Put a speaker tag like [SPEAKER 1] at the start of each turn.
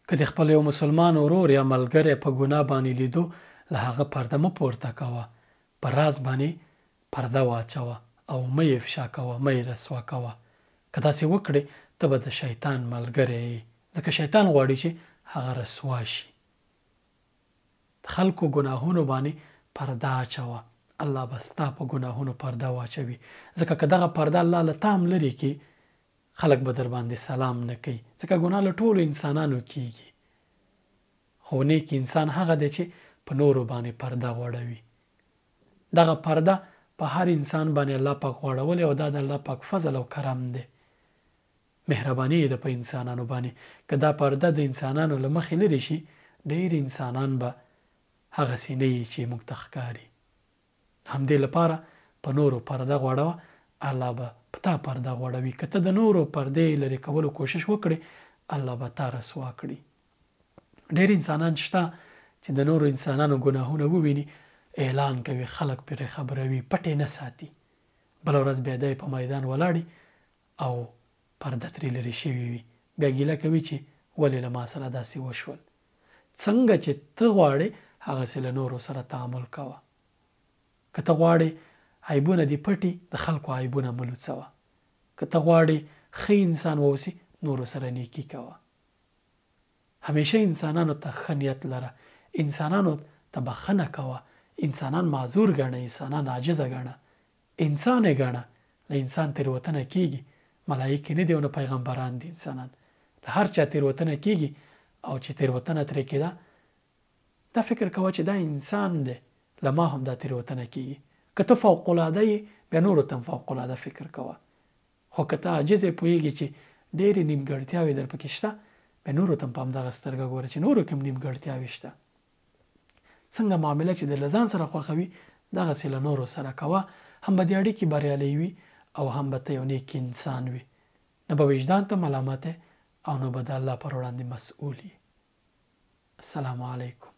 [SPEAKER 1] که د خپل یو مسلمان ورور یا ملګری په ګناه باندې لیدو له هغه پرده مه پورته کوه، په راز باندې پرده واچوه او مه یې افشا کوه، مه یې رسوا کوه. که داسې وکړې ته به د شیطان ملګری یې، ځکه شیطان غواړي چې هغه رسوا شي. د خلکو ګناهونو باندې پرده اچوه، الله به ستا په ګناهونو پرده واچوي. ځکه که دغه پرده الله له تا هم لرې کړي، خلک به در باندې سلام نه کوي، ځکه ګناه له ټولو انسانانو کیږي. خو نیک انسان هغه دی چې په نورو باندې پرده غوړوي. دغه پرده په هر انسان باندې الله پاک غوړولې او دا د الله پاک فضل او کرم دی، مهرباني ده په انسانانو باندې. که دا پرده د انسانانو له مخې لرې شي، ډېر انسانان به هغسې نه وي چې موږ ته ښکاري. همدې لپاره په نورو پرده غوړوه، الله به په تا پرده غوړوي. که ته د نورو پردې لرې کولو کوشش وکړې، الله به تا رسوا کړي. ډېر انسانان شته چې د نورو انسانانو ګناهونه وویني، اعلان کوي، خلک پرې خبروي، پټې نه ساتي. بله ورځ بیا دی په میدان ولاړي او پرده ترې لرې شوي وي، بیا ګیله کوي چې ولې له ما سره داسې وشول. څنګه چې ته غواړې هغسې له نورو سره تعامل کوه. که ته غواړې عیبونه دې پټي، د خلکو عیبونه مه لوڅوه. که ته غواړې ښه انسان واوسې، نورو سره نیکي کوه. همیشه انسانانو ته ښه نیت لره، انسانانو ته بښنه کوه. انسانان معذور ګڼه، انسانان عاجزه ګڼه، انسان یې ګڼه. له انسان تېروتنه کېږي، ملایکې نه دي او نه پیغمبران دي. انسانان له هر چا تېروتنه کېږي، او چې تېروتنه ترې کېده، دا فکر کوه چې دا انسان دی، له ما هم دا تېروتنه کېږي. که ته فوقالعاده یې، بیا نورو ته هم فوقالعاده فکر کوه. خو که ته عاجز یې، پوهېږي چې ډېرې نیمګړتیاوې در پکې شته، بیا نورو ته هم په همدغه سترګه ګوره چې نورو کې هم نیمګړتیاوې شته. څنګه معامله چې د له ځان سره خوښوي، دغسې له نورو سره کوه. هم به دې اړیکې بریالۍ وي او هم به ته یو نیک انسان وي. نه به وجدان ته ملامت او نه به د الله پر وړاندې مسؤول یې. السلام علیکم.